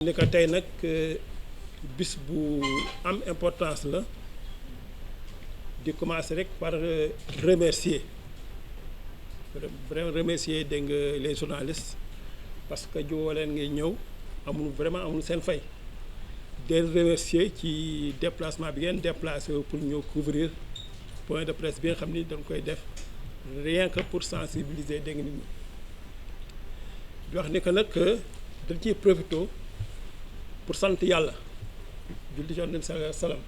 ni ko tey nag bis bu am importance la di commencer rek par remercier vraiment remercier dégg nga les journalistes parce que joo leen ngay ñëw amul seen fay di remercier ci déplacement bi ngeen déplacé pour ñëw couvrir point de presse bi nga xam ni dañ koy def rien que pour sensibiliser dégg nga nit ñi di wax ni que nag dañ ciy profité pour sant yàlla julli ci Yonent bi sallallahu alayhi wa sallam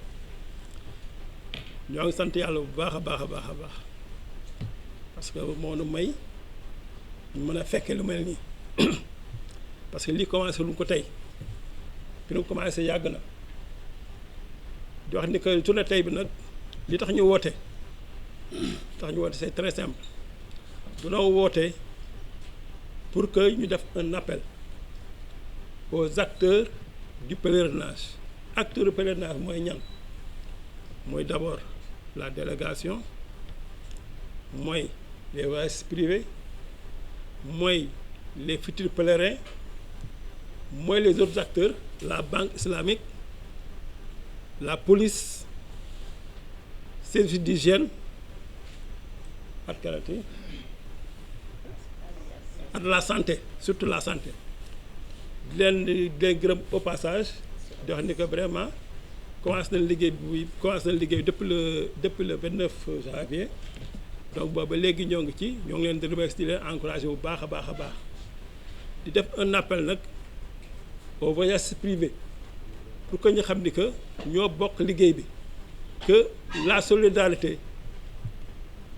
ñoo ngi sant yàlla bu baax a baax a baax a baax parce que moo nu may ñu mën a fekke lu mel nii parce que lii commencé lu ko tey fi mu commencé yàgg na di wax ni que journée tey bi nag li tax ñu woote c'est très simple dunoo woote pour que ñu def un appel aux acteurs du pèlerinage acteurs du pèlerinage mooy ñan mooy d'abord la délégation mooy les voyages privés mooy les futurs pèlerins mooy les autres acteurs la banque islamique la police service d'hygiène ak karati ak la santé surtout la santé di leen gërëm au passage di wax ni que vraiment commencé nañ liggéey depuis le 29 janvier donc booba léegi ñoo ngi leen di remercier di leen encourager bu baax a baax a baax di def un appel nag au voyage privé pour que ñu xam ni que ñoo bokk liggéey bi que la solidarité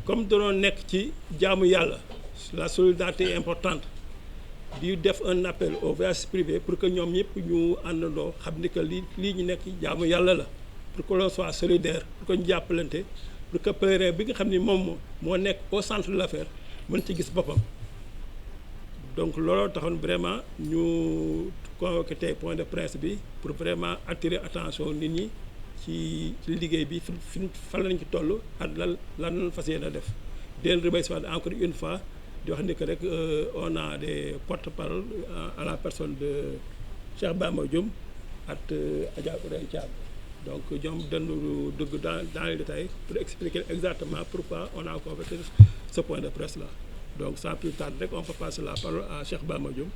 comme danoo nekk ci jaamu yàlla la solidarité est importante di def un appel au voyage privé pour que ñoom ñëpp ñu àndandoo xam ni que lii ñu nekk jaamu yàlla la pour que l'on soit solidaire pour que ñu jàppalante pour que pèlerin bi nga xam ni moom moo nekk au centre de l'affaire mën ci gis boppam donc looloo taxoon vraiment ñu convoqué tey point de presse bi pour vraiment attirer attention nit ñi ci liggéey bi fan lañ ci toll ak lan lañ fas yéene def di leen remercier encore une fois di wax ni que rek on a des porte-parole à la personne de Cheikh Bamba Dioum ak Adja Ourey Thiam donc ñoom dañu dugg dans les détails pour expliquer exactement pourquoi on a convoqué ce point de presse là donc sans plus tarder rek on peut passer la parole à Cheikh Bamba Dioum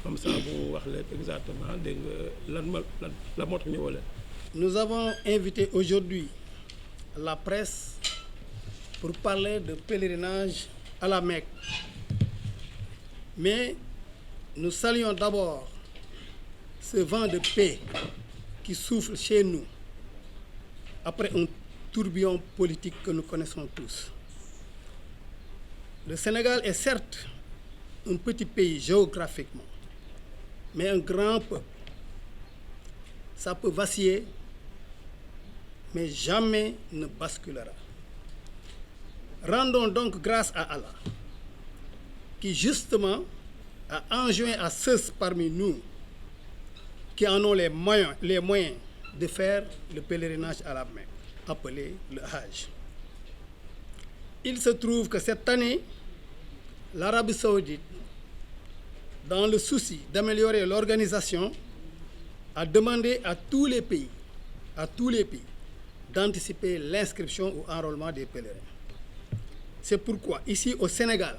comme ça bu wax leen exactement dégg nga lan moo tax ñëwoo leen. Nous avons invité aujourd'hui la presse pour parler de pèlerinage à la Mecque. Mais nous saluons d'abord ce vent de paix qui souffle chez nous après un tourbillon politique que nous connaissons tous. Le Sénégal est certes un petit pays géographiquement, mais un grand peuple. Ça peut vaciller, mais jamais ne basculera. Rendons donc grâce à Allah, qui justement a enjoint à ceux parmi nous qui en ont les moyens de faire le pèlerinage à la Mecque, appelé le Hajj. Il se trouve que cette année, l'Arabie Saoudite, dans le souci d'améliorer l'organisation, a demandé à tous les pays, d'anticiper l'inscription ou enrôlement des pèlerins. C'est pourquoi, ici au Sénégal,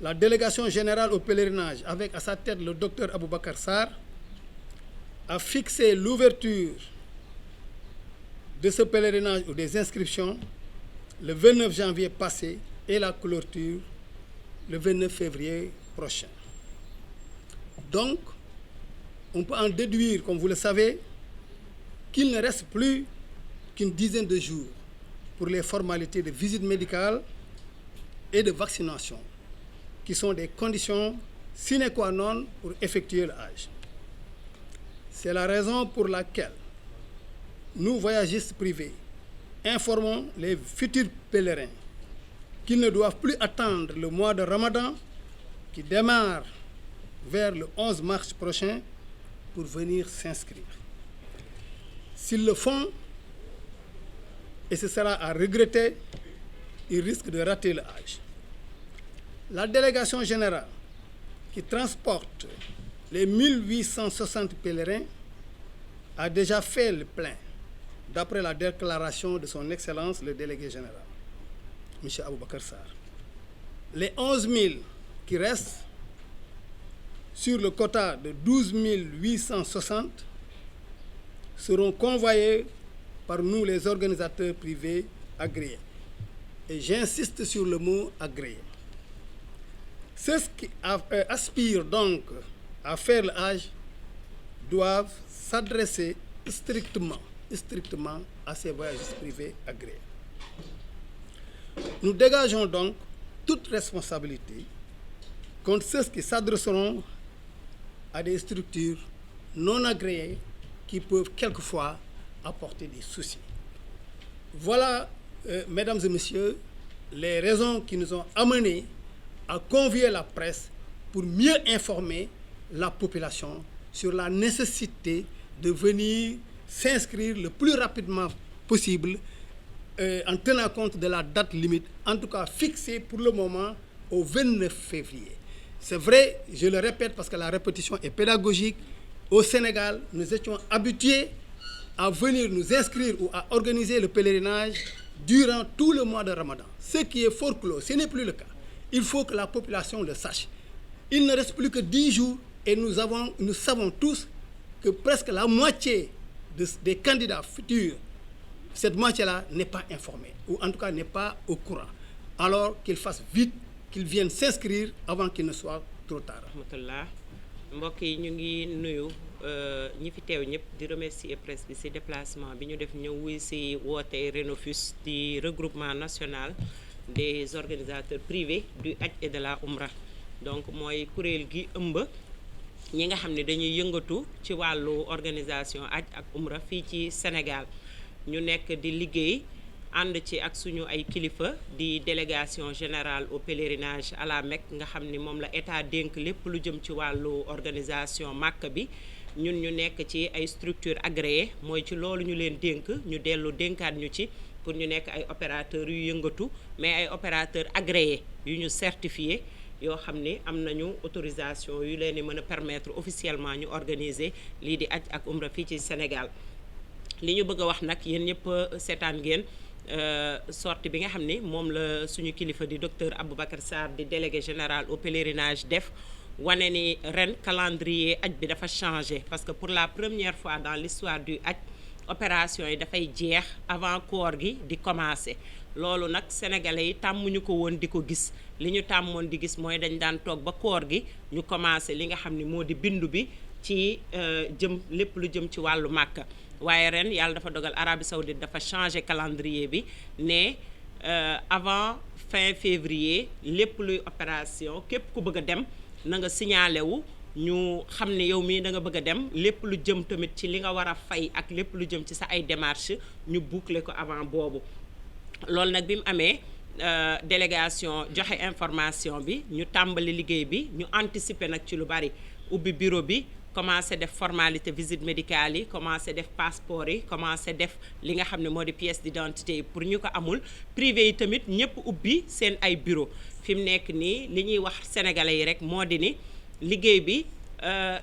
la délégation générale au pèlerinage, avec à sa tête le docteur Aboubacar Sarr, a fixé l'ouverture de ce pèlerinage ou des inscriptions le 29 janvier passé et la clôture le 29 février prochain. Donc, on peut en déduire, comme vous le savez, qu'il ne reste plus qu'une dizaine de jours pour les formalités de visite médicale et de vaccination, qui sont des conditions sine qua non pour effectuer le Hajj. C'est la raison pour laquelle nous, voyagistes privés, informons les futurs pèlerins qu'ils ne doivent plus attendre le mois de Ramadan qui démarre vers le 11 mars prochain pour venir s'inscrire. S'ils le font, et ce sera à regretter, ils risquent de rater le Hajj. La délégation générale qui transporte les 1860 pèlerins a déjà fait le plein, d'après la déclaration de son Excellence le délégué général, M. Aboubacar Sarr. Les 11 000 qui restent sur le quota de 12 860 seront convoyés par nous les organisateurs privés agréés. Et j'insiste sur le mot agréé. Ceux qui aspirent donc à faire le Hajj doivent s'adresser strictement à ces voyagistes privés agréés. Nous dégageons donc toute responsabilité contre ceux qui s'adresseront à des structures non agréées qui peuvent quelquefois apporter des soucis. Voilà, mesdames et messieurs, les raisons qui nous ont amenés à convier la presse pour mieux informer la population sur la nécessité de venir s'inscrire le plus rapidement possible en tenant compte de la date limite, en tout cas fixée pour le moment au 29 février. C'est vrai, je le répète parce que la répétition est pédagogique, au Sénégal, nous étions habitués à venir nous inscrire ou à organiser le pèlerinage durant tout le mois de Ramadan. Ce qui est forclos, ce n'est plus le cas. Il faut que la population le sache. Il ne reste plus que 10 jours et nous savons tous que presque la moitié des candidats futurs, cette moitié-là n'est pas informée, ou en tout cas n'est pas au courant. Alors qu'ils fassent vite, qu'ils viennent s'inscrire avant qu'il ne soit trop tard. Rahmatullah mbokk yi ñu ngi nuyu ñi fi teew ñëpp di remercier presse bi ci déplacement bi ñu def ñëw wuy ci woote Renofus di regroupement national des organisateurs privés du Hajj et de la Umrah. Donc mooy kuréel gi ëmb ñi nga xam ne dañuy yëngatu ci wàllu organisation Hajj ak Umrah fii ci Sénégal ñu nekk di liggéey ànd ci ak suñu ay kilifa di délégation générale au pèlerinage à la Mecque nga xam ni moom la état dénk lépp lu jëm ci wàllu organisation Makka bi ñun ñu nekk ci ay structure agréées mooy ci loolu ñu leen dénk ñu dellu dénkaat ñu ci pour ñu nekk ay opérateurs yu yëngatu mais ay opérateurs agréés yu ñu certifié yoo xam ni am nañu autorisation yu leen di mën a permettre officiellement ñu organiser lii di Hajj ak Umrah fii ci Sénégal. Li ñu bëgg a wax nag yéen ñëpp seetaan ngeen sortie bi nga xam ni moom la suñu kilifa di docteur Aboubacar Sarr di délégué général au pèlerinage def wane ni ren calendrier Hajj bi dafa changé parce que pour la première fois dans l'histoire du Hajj opération yi dafay jeex avant koor gi di commencer. Loolu nag sénégalais yi tàmmuñu ko woon di ko gis li ñu tàmmoon di gis mooy dañ daan toog ba koor gi ñu commencer li nga xam ni moo di bindu bi ci jëm lépp lu jëm ci wàllu Màkka. waaye ren yàlla dafa dogal Arabie Saoudite dafa changer calendrier bi ne avant fin février lépp luy opération képp ku bëgg a dem na nga signalé wu ñu xam ne yow mii da nga bëgg a dem lépp lu jëm tamit ci li nga war a fay ak lépp lu jëm ci sa ay démarches ñu boucler ko avant boobu. Loolu nag bi mu amee délégation joxe information bi ñu tàmbali liggéey bi ñu anticiper nag ci lu bari ubbi bureau bi. Commencé def formalité visite médicale yi commencé def passeport yi commencé def li nga xam ne moo di pièce d'identité yi pour ñu ko amul privé yi tamit ñëpp ubbi seen ay bureau fi mu nekk nii li ñuy wax sénégalais yi rek moo di ni liggéey bi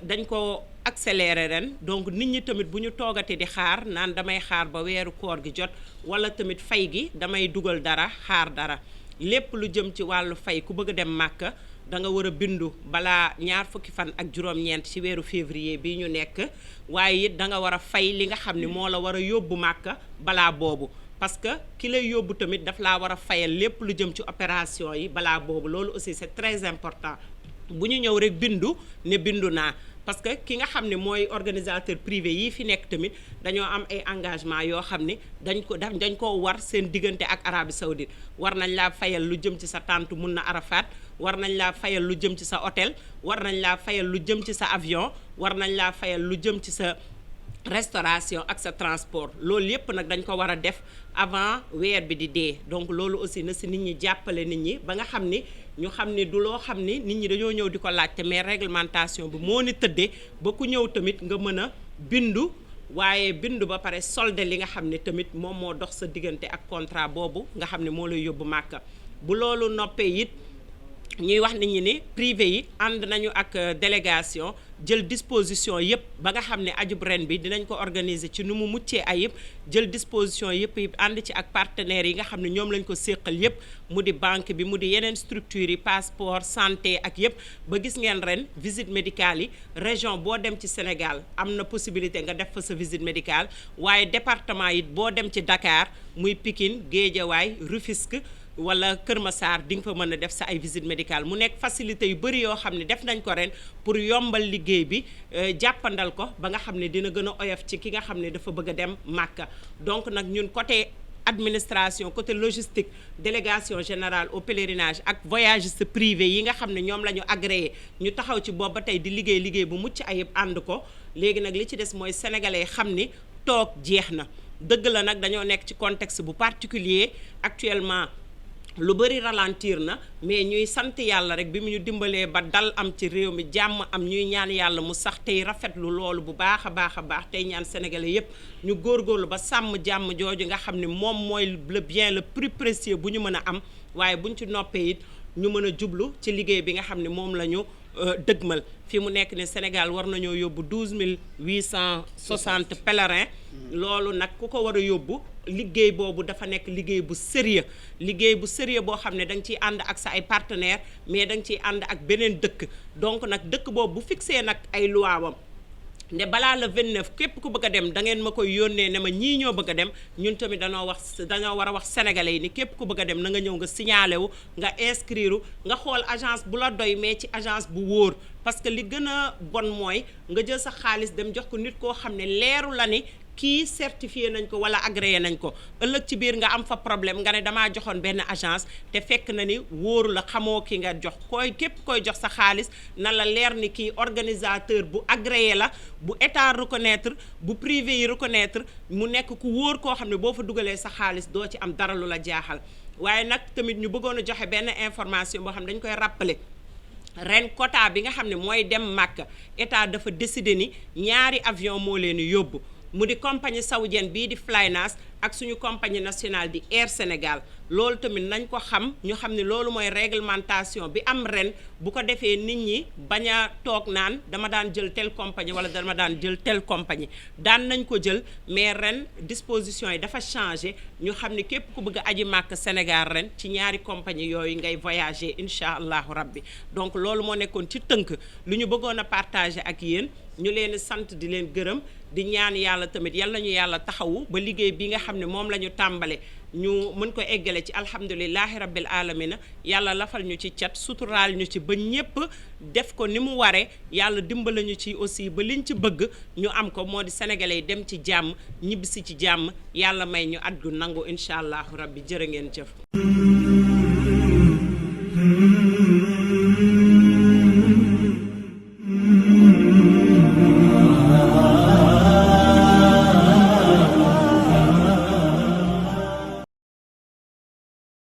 dañ ko accéléré ren donc nit ñi tamit bu ñu toogatee di xaar naan damay xaar ba weeru koor gi jot wala tamit fay gi damay dugal dara xaar dara lépp lu jëm ci wàllu fay ku bëgg a dem Màkka da nga war a bindu balaa ñaar fukki fan ak juróom-ñeent ci weeru février bi ñu nekk waaye it da nga war a fay li nga xam ne moo la war a yóbbu Màkka balaa boobu parce que ki lay yóbbu tamit daf laa war a fayal lépp lu jëm ci opération yi balaa boobu loolu aussi c'est très important bu ñu ñëw rek bindu ne bindu naa parce que ki nga xam ne mooy organisateur privé yi fi nekk tamit dañoo am ay engagement yoo xam ne dañ ko war seen diggante ak Arabie Saoudite war nañ laa fayal lu jëm ci sa tente mun na Arafat war nañ laa fayal lu jëm ci sa hôtel war nañ laa fayal lu jëm ci sa avion war nañ laa fayal lu jëm ci sa restauration ak sa transport loolu yépp nag dañ ko war a def avant weer bi di dee donc loolu aussi na si nit ñi jàppale nit ñi ba nga xam ni ñu xam ni du loo xam ni nit ñi dañoo ñëw di ko laajte mais réglementation bi moo ni tëddee ba ku ñëw tamit nga mën a bindu waaye bindu ba pare solde li nga xam ne tamit moom moo dox sa diggante ak contrat boobu nga xam ne moo lay yóbbu Màkka bu loolu noppee it ñuy wax nit ñi ni privé yi ànd nañu ak délégation jël disposition yëpp ba nga xam ne ajub ren bi dinañ ko organiser ci nu mu muccee ayib jël disposition yëpp ànd ci ak partenaires yi nga xam ne ñoom lañ ko séqal yëpp mu di banque bi mu di yeneen structures yi passeport santé ak yëpp ba gis ngeen ren visite médicale yi région boo dem ci Sénégal am na possibilité nga def fa sa visite médicale waaye département yi boo dem ci Dakar muy Pikine Guédiawaye Rufisque wala Kër Massar di nga fa mën a def sa ay visite médicale mu nekk facilité yu bëri yoo xam ne def nañ ko ren pour yombal liggéey bi jàppandal ko ba nga xam ne dina gën a oyof ci ki nga xam ne dafa bëgg a dem Màkka donc nag ñun côté administration côté logistique délégation générale au pèlerinage ak voyagistes privés yi nga xam ne ñoom la ñu agréé ñu taxaw ci boobu ba tey di liggéey bu mucc ayib ànd ko léegi nag li ci des mooy sénégalais xam ni toog jeex na dëgg la nag dañoo nekk ci contexte bu particulier actuellement lu bëri ralentir na mais ñuy sant yàlla rek bi mu ñu dimbalee ba dal am ci réew mi jàmm am ñuy ñaan yàlla mu sax tey rafetlu loolu bu baax a baax tey ñaan sénégalais yépp ñu góorgóorlu ba sàmm jàmm jooju nga xam ne moom mooy le bien le plus précieux bu ñu mën a am waaye buñ ci noppee it ñu mën a jublu ci liggéey bi nga xam ne moom la ñu dëgmal fi mu nekk ne Sénégal war nañoo yóbbu 12 860 pèlerins loolu nag ku ko war a yóbbu liggéey boobu dafa nekk liggéey bu sérieux boo xam ne da nga ciy ànd ak sa ay partenaires mais da nga ciy ànd ak beneen dëkk donc nag dëkk boobu bu fixé nag ay luwaawam ne balaa le 29 képp ku bëgg a dem da ngeen ma koy yónnee ne ma ñii ñoo bëgg a dem ñun tamit dañoo war a wax sénégalais yi ni képp ku bëgg a dem na nga ñëw nga signalé wu nga inscrire nga xool agence bu la doy mais ci agence bu wóor parce que li gën a bon mooy nga jël sa xaalis dem jox ko nit koo xam ne leeru la ni kii certifié nañ ko wala agréé nañ ko ëllëg ci biir nga am fa problème nga ne damaa joxoon benn agence te fekk na ni wóoru la xamoo ki nga jox képp koy jox sa xaalis na la leer ni kii organisateur bu agréé la bu état reconnaître bu privé yi reconnaître mu nekk ku wóor koo xam ne boo fa dugalee sa xaalis doo ci am dara lu la jaaxal waaye nag tamit ñu bëggoon a joxe benn information boo xam ne dañ koy rappeler ren quota bi nga xam ne mooy dem Màkka état dafa décider ni ñaari avion moo leen yóbbu mu di compagnie saoudienne bii di Flynas ak suñu compagnie nationale di Air Sénégal loolu tamit nañ ko xam ñu xam ne loolu mooy réglementation bi am ren bu ko defee nit ñi bañ a toog naan dama daan jël telle compagnie wala dama daan jël telle compagnie daan nañ ko jël mais ren disposition yi dafa changé ñu xam ne képp ku bëgg a aji màkk Sénégal ren ci ñaari compagnie yooyu ngay voyager incha allahu rabbi donc loolu moo nekkoon ci tënk lu ñu bëggoon a partager ak yéen ñu leen sant di leen gërëm di ñaan yàlla tamit yal nañu yàlla taxawu ba liggéey bi nga xam ne moom la ñu tàmbale ñu mën ko eggale ci alhamdulilahi rabbil alamina yàlla lafal ñu ci cat suturaal ñu ci ba ñépp def ko ni mu waree yàlla dimbala ñu ci aussi ba liñ ci bëgg ñu am ko moo di sénégalais yi dem ci jàmm ñibbisi ci jàmm yàlla may ñu at gu nangu incha allahu rabbi jërë ngeen jëf